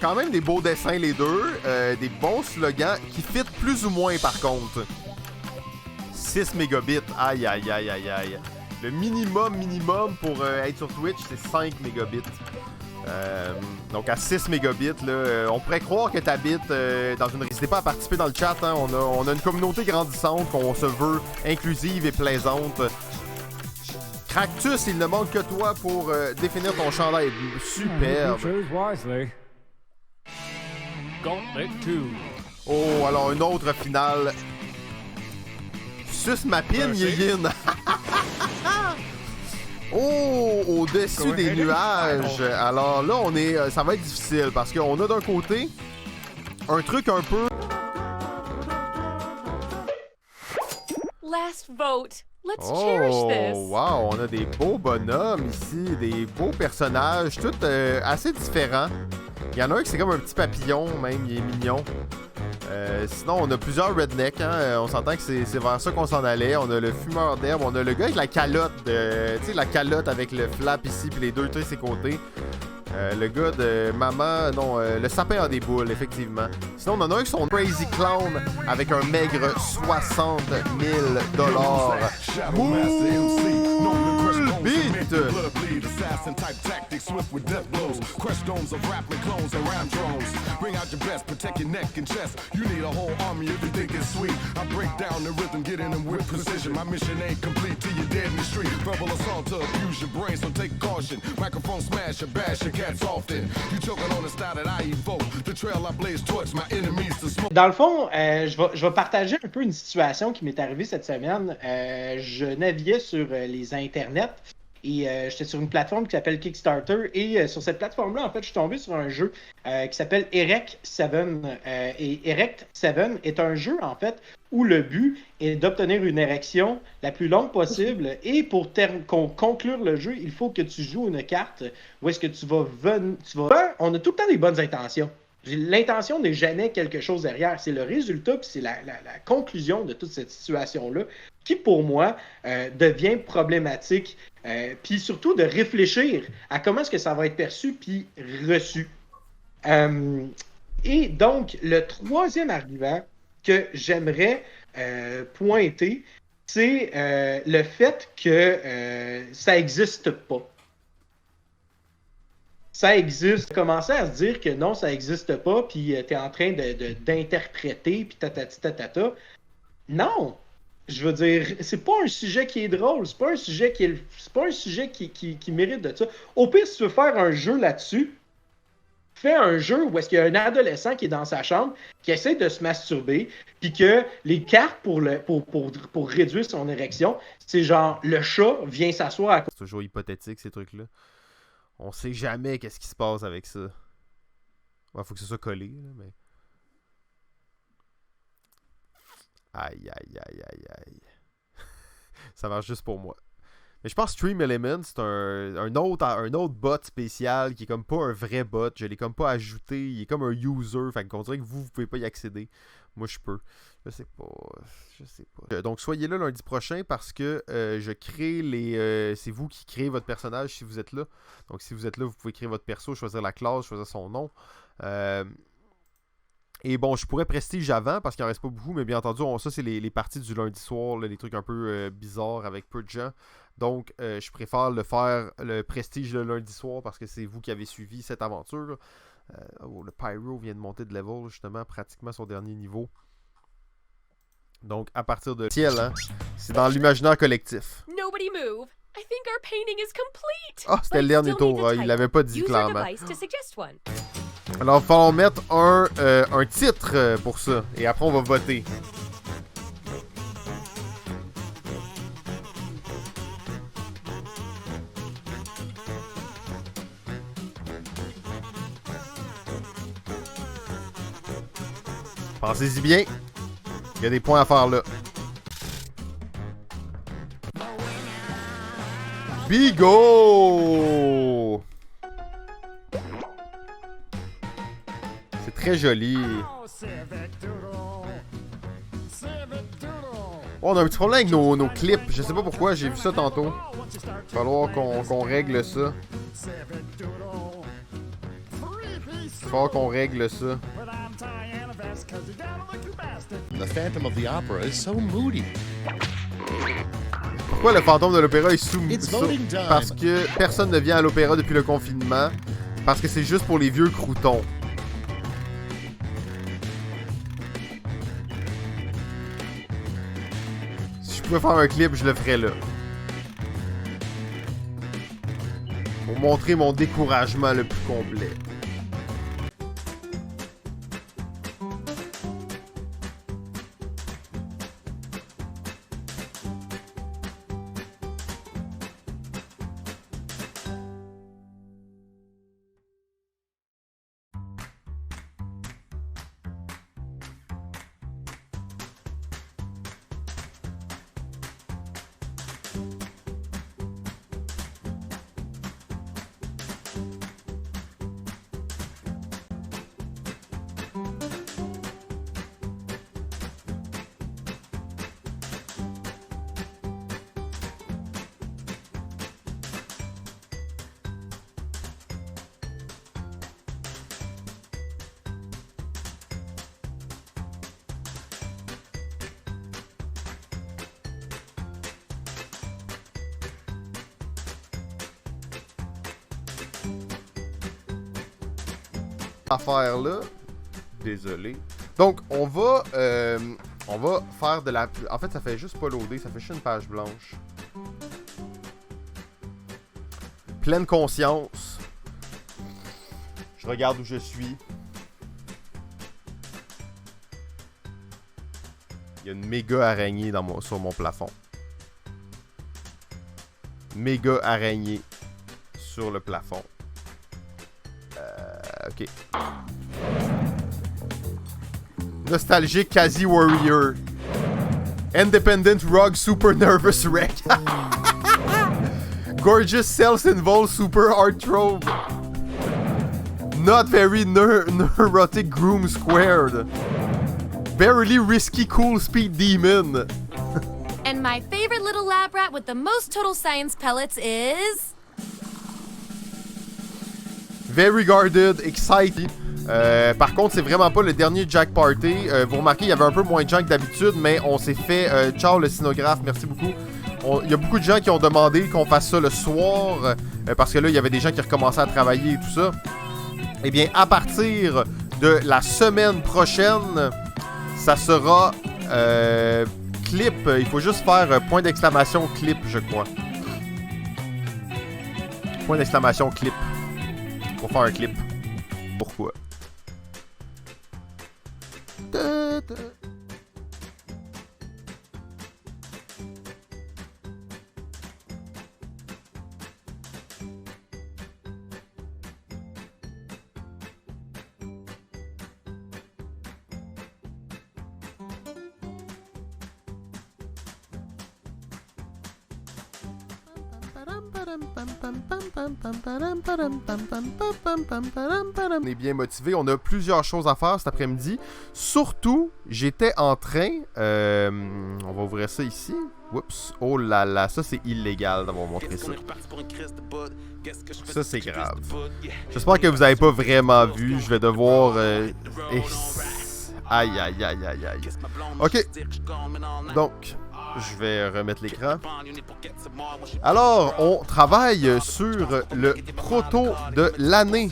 Quand même des beaux dessins les deux, des bons slogans qui fit plus ou moins par contre. 6 mégabits, aïe aïe aïe aïe aïe. Le minimum pour être sur Twitch, c'est 5 mégabits. Donc à 6 mégabits, là, on pourrait croire que tu habites dans une... N'hésitez pas à participer dans le chat, hein, on a une communauté grandissante qu'on se veut inclusive et plaisante. Cractus, il ne manque que toi pour définir ton chandail. Superbe. Gauntlet 2. Oh, alors une autre finale. Suce ma pine, Yéyin. Oh, au-dessus des nuages. Alors là, on est, ça va être difficile parce qu'on a d'un côté un truc un peu... Last vote. Let's cherish this. Wow, on a des beaux bonhommes ici, des beaux personnages, tous assez différents. Il y en a un qui c'est comme un petit papillon, même, il est mignon. Sinon, on a plusieurs rednecks, hein. On s'entend que c'est vers ça qu'on s'en allait. On a le fumeur d'herbe, on a le gars avec la calotte, tu sais, la calotte avec le flap ici, puis les deux trucs ses côtés. Le gars de maman, non, le sapin a des boules, effectivement. Sinon, on en a un qui sont Crazy Clown avec un maigre 60 000 Beat! Assassin type tactics, swift with death blows. Crush domes of rapping clones and rhyme drones. Bring out your best, protect your neck and chest. You need a whole army if you think it's sweet. I break down the rhythm, get in them with precision. My mission ain't complete till you're dead in the street. Verbal assault to abuse your brain, so take caution. Microphone smash or bash your cats often. You choking on the style that I evoke. The trail I blaze towards my enemies to smoke. Dans le fond, je vais partager un peu une situation qui m'est arrivée cette semaine. Je naviguais sur les internets. Et j'étais sur une plateforme qui s'appelle Kickstarter. Et sur cette plateforme-là, en fait, je suis tombé sur un jeu qui s'appelle Erect 7. Et Erect 7 est un jeu, en fait, où le but est d'obtenir une érection la plus longue possible. Et pour conclure le jeu, il faut que tu joues une carte où est-ce que tu vas on a tout le temps des bonnes intentions. L'intention n'est jamais quelque chose derrière. C'est le résultat, puis c'est la conclusion de toute cette situation-là qui, pour moi, devient problématique. Puis surtout de réfléchir à comment est-ce que ça va être perçu puis reçu. Et donc, le troisième argument que j'aimerais pointer, c'est le fait que ça n'existe pas. Ça existe. Commencer à se dire que non, ça n'existe pas, puis tu es en train d'interpréter, puis tatata. Non! Je veux dire, c'est pas un sujet qui est drôle, c'est pas un sujet qui mérite de ça. Au pire, si tu veux faire un jeu là-dessus, fais un jeu où est-ce qu'il y a un adolescent qui est dans sa chambre, qui essaie de se masturber, puis que les cartes pour réduire son érection, c'est genre, le chat vient s'asseoir à côté. C'est toujours hypothétique, ces trucs-là. On sait jamais qu'est-ce qui se passe avec ça. Ouais, faut que ce soit collé, là, mais... Aïe, aïe, aïe, aïe, aïe. Ça marche juste pour moi. Mais je pense que Stream Elements, c'est un autre bot spécial qui est comme pas un vrai bot. Je l'ai comme pas ajouté. Il est comme un user. Fait qu'on dirait que vous pouvez pas y accéder. Moi, je peux. Je sais pas. Donc, soyez là lundi prochain parce que je crée les... c'est vous qui créez votre personnage si vous êtes là. Donc, si vous êtes là, vous pouvez créer votre perso, choisir la classe, choisir son nom. Et bon, je pourrais prestige avant parce qu'il en reste pas beaucoup, mais bien entendu, ça c'est les parties du lundi soir, là, les trucs un peu bizarres avec peu de gens. Donc, je préfère le faire le prestige le lundi soir parce que c'est vous qui avez suivi cette aventure. Le Pyro vient de monter de level, justement, pratiquement son dernier niveau. Donc, à partir de ciel, hein, c'est dans l'imaginaire collectif. Nobody move. I think our painting is complete. Ah, c'était le dernier tour, il l'avait pas dit Use your clairement. device to suggest one. Alors, il va mettre un titre pour ça. Et après, on va voter. Pensez-y bien. Il y a des points à faire là. Bigo! C'est très joli. Oh, on a un petit problème avec nos clips. Je sais pas pourquoi, j'ai vu ça tantôt. Il va falloir qu'on règle ça. Il va falloir qu'on règle ça. The Phantom of the Opera is so moody. Pourquoi le fantôme de l'opéra est sous... It's voting time. Parce que personne ne vient à l'opéra depuis le confinement. Parce que c'est juste pour les vieux croutons. Si je pouvais faire un clip, je le ferais là. Pour montrer mon découragement le plus complet. Affaire là. Désolé. Donc, on va faire de la... En fait, ça fait juste pas loader, ça fait juste une page blanche. Pleine conscience. Je regarde où je suis. Il y a une méga araignée sur mon plafond. Méga araignée sur le plafond. Ok. Nostalgic Kazi Warrior. Independent Rogue Super Nervous Wreck. Gorgeous Self-Involved Super Art Trope. Not very neurotic Groom Squared. Barely Risky Cool Speed Demon. And my favorite little lab rat with the most total science pellets is... Very Guarded, Excited. Par contre, c'est vraiment pas le dernier Jack Party. Vous remarquez, il y avait un peu moins de gens que d'habitude, mais on s'est fait... ciao le scénographe, merci beaucoup. Il y a beaucoup de gens qui ont demandé qu'on fasse ça le soir, parce que là, il y avait des gens qui recommençaient à travailler et tout ça. Eh bien, à partir de la semaine prochaine, ça sera clip. Il faut juste faire point d'exclamation clip, je crois. Point d'exclamation clip. Pour faire un clip. Pourquoi? On est bien motivé, on a plusieurs choses à faire cet après-midi. Surtout, j'étais en train... on va ouvrir ça ici. Oups, oh là là, ça c'est illégal d'avoir montré ça. Ça c'est grave. J'espère que vous n'avez pas vraiment vu, je vais devoir... Aïe aïe aïe aïe aïe. Ok, donc... Je vais remettre l'écran. Alors, on travaille sur le proto de l'année.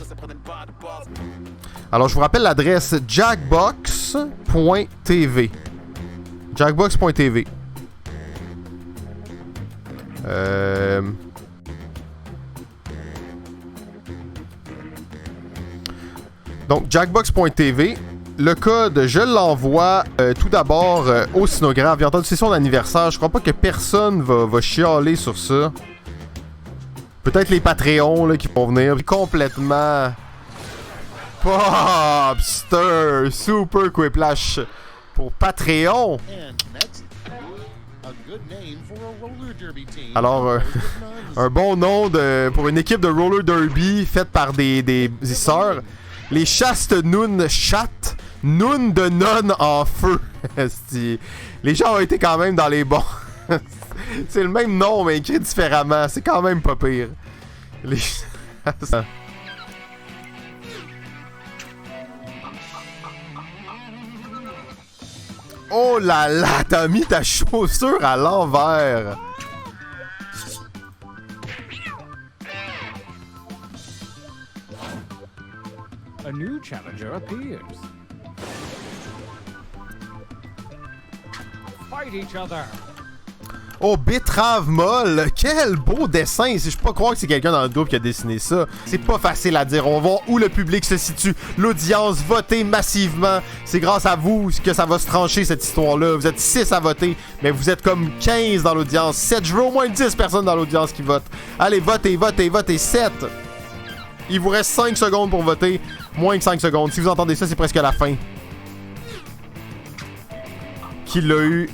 Alors, je vous rappelle l'adresse jackbox.tv. Jackbox.tv. Donc, jackbox.tv. Le code, je l'envoie tout d'abord au Sinographe. Bien entendu, c'est son anniversaire. Je crois pas que personne va chialer sur ça. Peut-être les Patreons là, qui vont venir. Complètement. Popster! Super Quiplash pour Patreon. Alors, un bon nom pour une équipe de roller derby faite par des sœurs. Les Chaste Noon Chat. Noon de nonne en feu. Les gens ont été quand même dans les bons. C'est le même nom, mais écrit différemment. C'est quand même pas pire. Les... Oh là là, t'as mis ta chaussure à l'envers. A new challenger appears. Fight each other. Oh, betterave molle! Quel beau dessin! Je peux pas croire que c'est quelqu'un dans le groupe qui a dessiné ça. C'est pas facile à dire. On va voir où le public se situe. L'audience, votez massivement. C'est grâce à vous que ça va se trancher, cette histoire-là. Vous êtes 6 à voter, mais vous êtes comme 15 dans l'audience. 7, je veux au moins 10 personnes dans l'audience qui votent. Allez, votez, votez, votez. 7! Il vous reste 5 secondes pour voter. Moins que 5 secondes. Si vous entendez ça, c'est presque la fin. Qui l'a eu?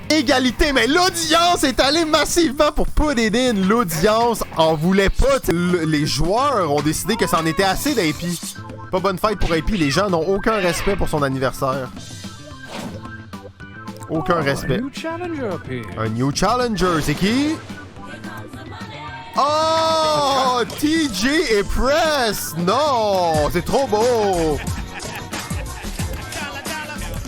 Égalité, mais l'audience est allée massivement pour put it in. L'audience en voulait pas. Les joueurs ont décidé que c'en était assez d'AP. Pas bonne fête pour AP. Les gens n'ont aucun respect pour son anniversaire. Aucun respect. Un new challenger, c'est qui? Oh! TJ et Press! Non! C'est trop beau!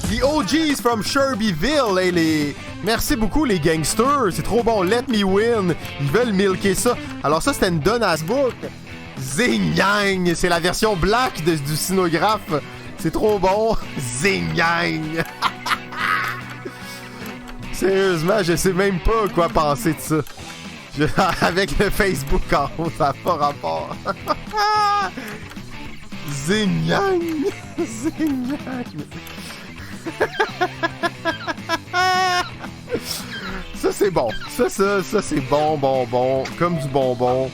The OGs from Sherbyville et les... Merci beaucoup les gangsters, c'est trop bon, let me win. Ils veulent milker ça. Alors ça c'était une donne à ce book. Zing-yang, c'est la version black du Sinographe. C'est trop bon. Zing-yang. Sérieusement, je sais même pas quoi penser de ça. Avec le Facebook en haut, ça n'a pas rapport. Zing-yang. Zing-yang. Ça c'est bon. Ça c'est bon. Comme du bonbon.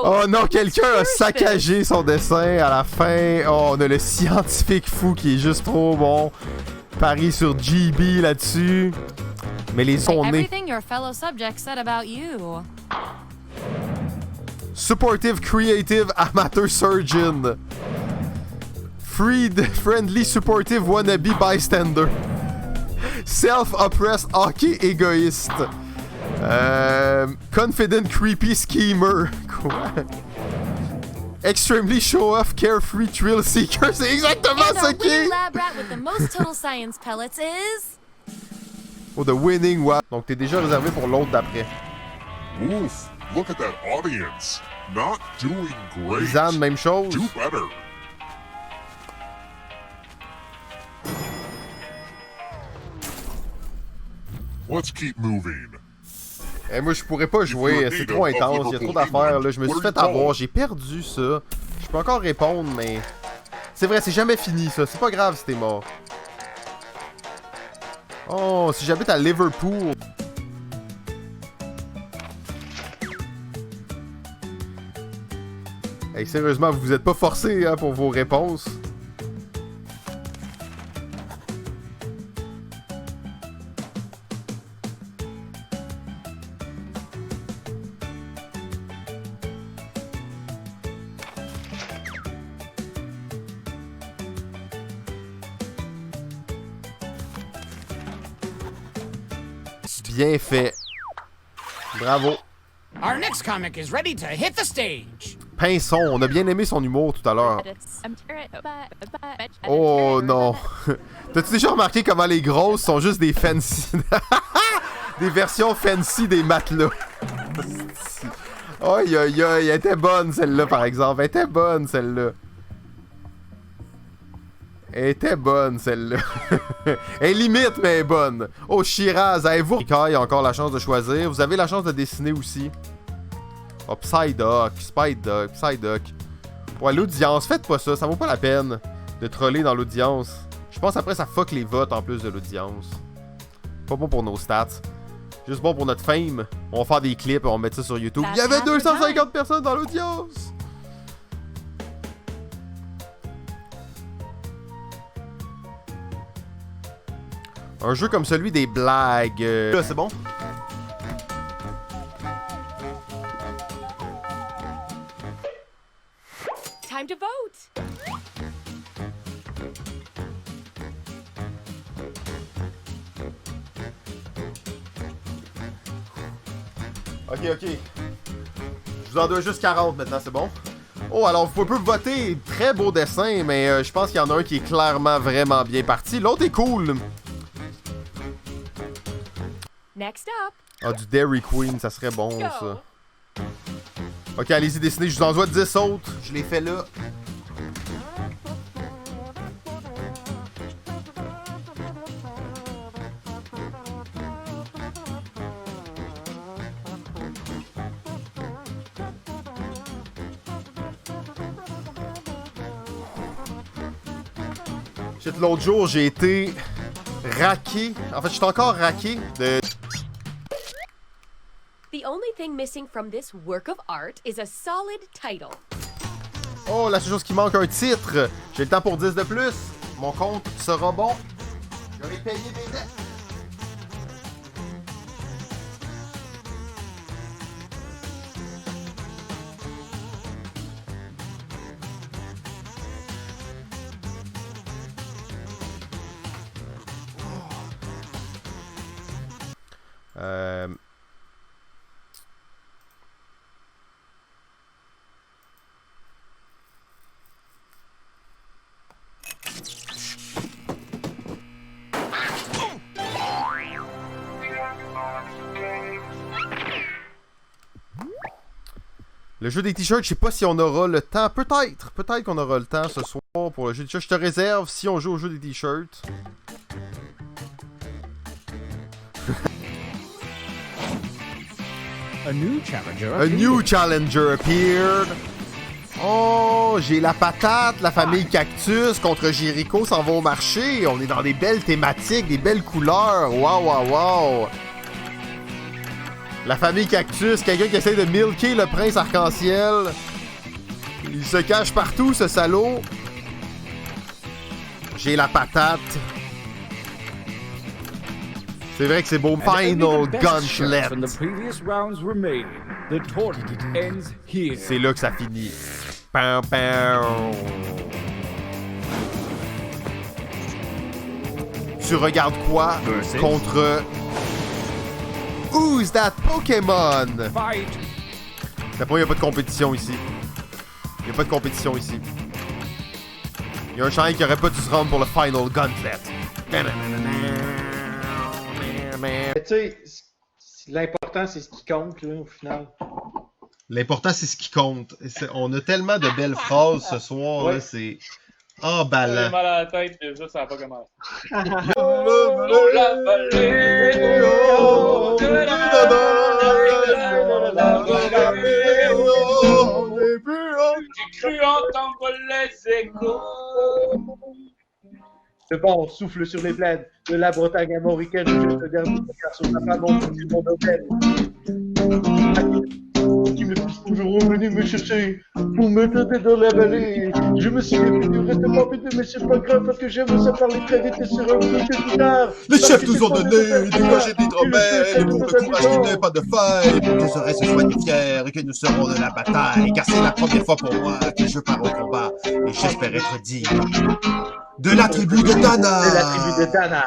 Oh non, quelqu'un a saccagé son dessin à la fin. Oh, on a le scientifique fou qui est juste trop bon. Paris sur GB là-dessus. Mais les sont nés. Supportive, creative, amateur surgeon. Friendly, supportive, wannabe, bystander. Self-oppressed, hockey, égoïste. Confident, creepy, schemer. Quoi? Extremely show-off, carefree, thrill seeker. C'est exactement ce qui est. Oh, the winning one. Donc, t'es déjà réservé pour l'autre d'après. Oof, look at that audience. Not doing great. Zan, même chose. Do better. Let's keep moving. Et moi, je pourrais pas jouer, c'est trop intense, il y a trop d'affaires, là. Je me suis fait avoir, j'ai perdu ça. Je peux encore répondre, mais... C'est vrai, c'est jamais fini, ça. C'est pas grave si t'es mort. Oh, si j'habite à Liverpool... Hey, sérieusement, vous êtes pas forcés hein, pour vos réponses. fast. Bien fait. Bravo. Our next comic is ready to hit the stage. Pinson, on a bien aimé son humour tout à l'heure. Oh non. T'as-tu déjà remarqué comment les grosses sont juste des fancy... des versions fancy des matelas? Aïe aïe aïe, elle était bonne celle-là par exemple. Elle était bonne celle-là. Elle était bonne celle-là. Elle limite mais elle est bonne. Oh Shiraz, avez-vous... Kai a encore la chance de choisir. Vous avez la chance de dessiner aussi. Oh, Psyduck, Psyduck. Ouais, l'audience, faites pas ça vaut pas la peine de troller dans l'audience. Je pense après ça fuck les votes en plus de l'audience. Pas bon pour nos stats. Juste bon pour notre fame. On va faire des clips et on va mettre ça sur YouTube. Il y avait 250 personnes dans l'audience! Un jeu comme celui des blagues. Là, c'est bon? Time to vote. Ok. Je vous en dois juste 40 maintenant, c'est bon? Oh, alors vous pouvez voter. Très beau dessin, mais je pense qu'il y en a un qui est clairement vraiment bien parti. L'autre est cool. Next up. Ah, du Dairy Queen, ça serait bon, ça. Ok, allez-y, dessinez. Je vous en dois 10 autres. Je les fais là. L'autre jour, j'ai été raqué. En fait, je suis encore raqué de... The only thing missing from this work of art is a solid title. Oh, la seule chose qui manque, un titre. J'ai le temps pour 10 de plus. Mon compte sera bon. J'aurai payé des dettes. Le jeu des t-shirts, je sais pas si on aura le temps. Peut-être qu'on aura le temps ce soir pour le jeu des t-shirts. Je te réserve si on joue au jeu des t-shirts. A new challenger appeared. Oh, j'ai la patate, la famille Cactus contre Jericho s'en va au marché. On est dans des belles thématiques, des belles couleurs. Wow. La famille Cactus, quelqu'un qui essaie de milker le prince arc-en-ciel. Il se cache partout, ce salaud. J'ai la patate. C'est vrai que c'est beau. Final Gauntlet. C'est là que ça finit. Pow, pow. Tu regardes quoi contre... Who's that Pokémon? D'après moi, il n'y a pas de compétition ici. Il n'y a pas de compétition ici. Il y a un champion qui aurait pas dû se rendre pour le Final Gauntlet. Tu sais, l'important, c'est ce qui compte, là, au final. L'important, c'est ce qui compte. On a tellement de belles phrases ce soir, là, c'est emballant. J'ai mal à la tête, déjà, ça n'a pas commencé. J'ai cru entendre les échos. Le vent souffle sur les plaines de la Bretagne armoricaine. Je jette le dernier regard sur la femme du monde auquel. Qui me pousse toujours revenu me chercher pour me tenter dans la vallée. Je me suis fait du reste pas vite, mais c'est pas grave parce que j'aime ça parler très vite et sur un peu plus tard. Les chefs nous ont donné des clochers d'hydromel pour que courage n'ait pas de faille, pour que serait se soigner fiers et que nous serons de la bataille. Car c'est la première fois pour moi que je pars au combat et j'espère être digne de la tribu de Dana. De la tribu de Dana.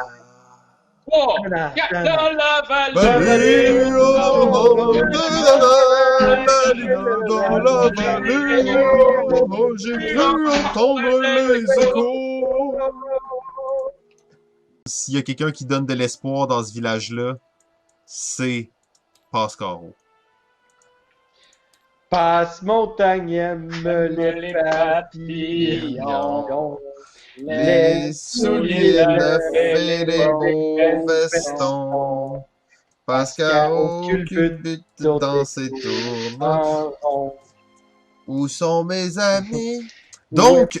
3, 4, dans la vallée. J'ai cru entendre les échos. S'il y a quelqu'un qui donne de l'espoir dans ce village-là, c'est Pascaro. Passe montagne, aime les papillons. Les souliers neufs et les beaux vestons. Pascaro culbute dans ses tours. Où sont mes amis? Donc,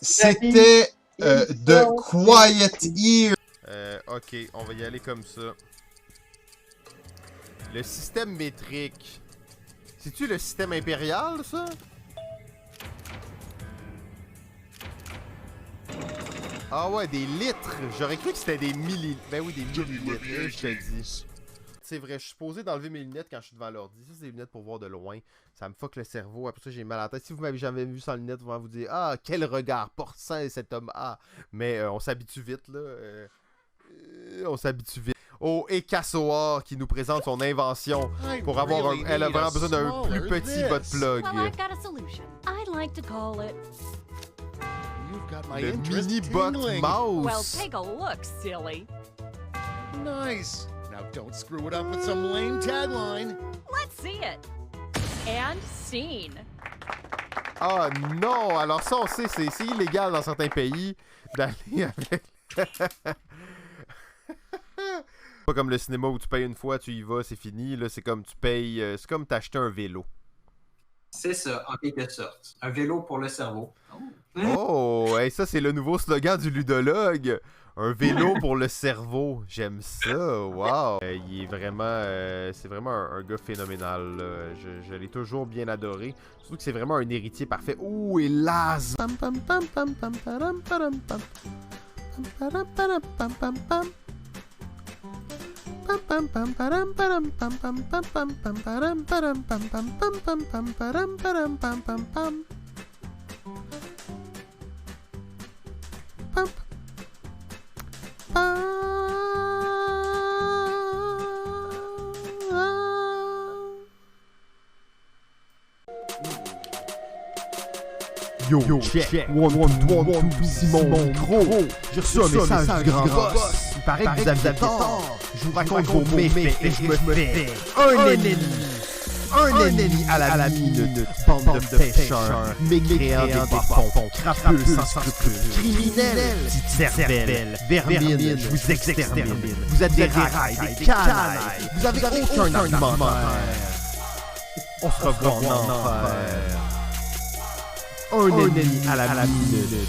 c'était The Quiet Ear. Ok, on va y aller comme ça. Le système métrique. C'est-tu le système impérial, ça? Ah ouais, des litres! J'aurais cru que c'était des millilitres. Ben oui, des millilitres, je te dis. C'est vrai, je suis supposé d'enlever mes lunettes quand je suis devant l'ordi. Ça, c'est des lunettes pour voir de loin. Ça me fuck le cerveau. Après ça, j'ai mal à la tête. Si vous m'avez jamais vu sans lunettes, vous allez vous dire « Ah, quel regard porcin cet homme a! » Mais on s'habitue vite, là. On s'habitue vite. Oh, et Kassoar qui nous présente son invention pour avoir elle a vraiment besoin d'un plus petit bot plug. Well, I've got a solution. I'd like to call it... Le mini bot mouse. Well, take a look, silly. Nice. Now don't screw it up with some lame tagline. Let's see it. And scene. Ah non! Alors ça, on sait, c'est illégal dans certains pays d'aller avec... Pas comme le cinéma où tu payes une fois, tu y vas, c'est fini. Là, c'est comme tu payes... c'est comme t'acheter un vélo. C'est ça, en quelque sorte. Un vélo pour le cerveau. Oh! Hey, ça, c'est le nouveau slogan du ludologue. Un vélo pour le cerveau. J'aime ça. Wow! Il est vraiment... c'est vraiment un gars phénoménal. Là. Je l'ai toujours bien adoré. Surtout que c'est vraiment un héritier parfait. Ouh, et Laz! Yo, check, one, two, Simon micro. J'ai reçu un message du grand boss. Il paraît que vous aviez tort. Je vous raconte vos méfaits et je me fais un ennemi à la mine. Bande de pêcheurs, mécréants des bas-fonds, crapules sans scrupules, criminels, petites cervelles, vermines, je vous extermine. Vous êtes des racailles, des canailles. Vous avez aucun argumentaire. On se revoit en enfer. Un ennemi à la minute.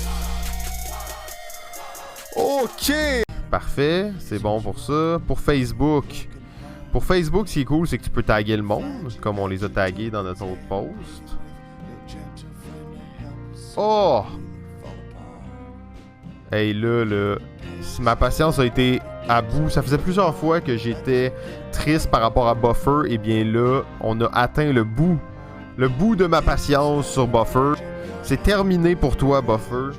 Ok! Parfait, c'est bon pour ça. Pour Facebook. Pour Facebook, ce qui est cool, c'est que tu peux taguer le monde, comme on les a tagués dans notre autre post. Oh! Hey, là, si ma patience a été à bout, ça faisait plusieurs fois que j'étais triste par rapport à Buffer, et bien là, on a atteint le bout de ma patience sur Buffer. C'est terminé pour toi, Buffer.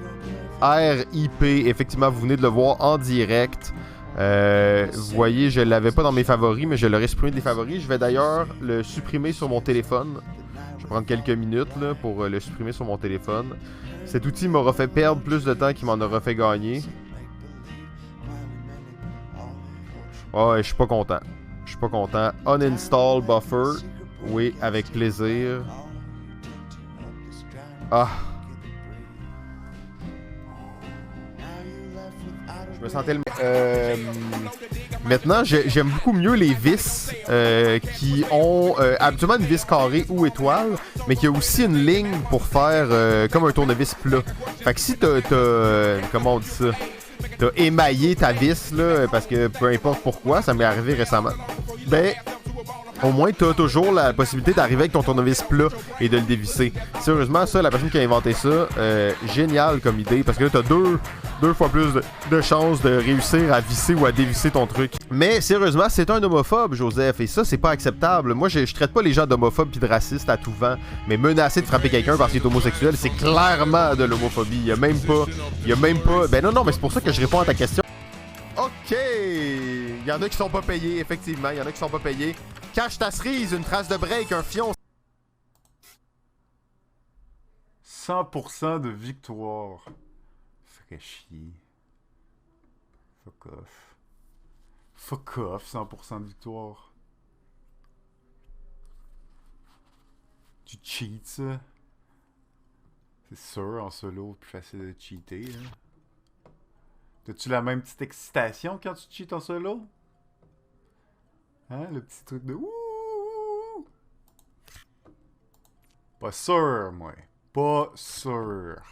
RIP, effectivement, vous venez de le voir en direct. Vous voyez, je l'avais pas dans mes favoris, mais je l'aurais supprimé des favoris. Je vais d'ailleurs le supprimer sur mon téléphone. Je vais prendre quelques minutes là, pour le supprimer sur mon téléphone. Cet outil m'aura fait perdre plus de temps qu'il m'en aura fait gagner. Oh, je suis pas content. Je suis pas content. Uninstall Buffer. Oui, avec plaisir. Ah. Je me sentais le... Maintenant, j'aime beaucoup mieux les vis qui ont habituellement une vis carrée ou étoile, mais qui a aussi une ligne pour faire comme un tournevis plat. Fait que si t'as comment on dit ça? T'as émaillé ta vis, là, parce que peu importe pourquoi, ça m'est arrivé récemment. Ben... Au moins, tu as toujours la possibilité d'arriver avec ton tournevis plat et de le dévisser. Sérieusement, ça, la personne qui a inventé ça, génial comme idée, parce que là, tu as deux fois plus de chances de réussir à visser ou à dévisser ton truc. Mais sérieusement, c'est un homophobe, Joseph, et ça, c'est pas acceptable. Moi, je traite pas les gens d'homophobes pis de racistes à tout vent, mais menacer de frapper quelqu'un parce qu'il est homosexuel, c'est clairement de l'homophobie. Il y a même pas... Ben non, mais c'est pour ça que je réponds à ta question. OK! Il y en a qui sont pas payés, effectivement. Il y en a qui sont pas payés. Cache ta cerise, une trace de break, un fion. 100% de victoire. Ferait chier. Fuck off. Fuck off, 100% de victoire. Tu cheats, ça. C'est sûr, en solo, plus facile de cheater. Hein. T'as-tu la même petite excitation quand tu cheats en solo? Hein, le petit truc de ouh! Pas sûr, moi. Pas sûr.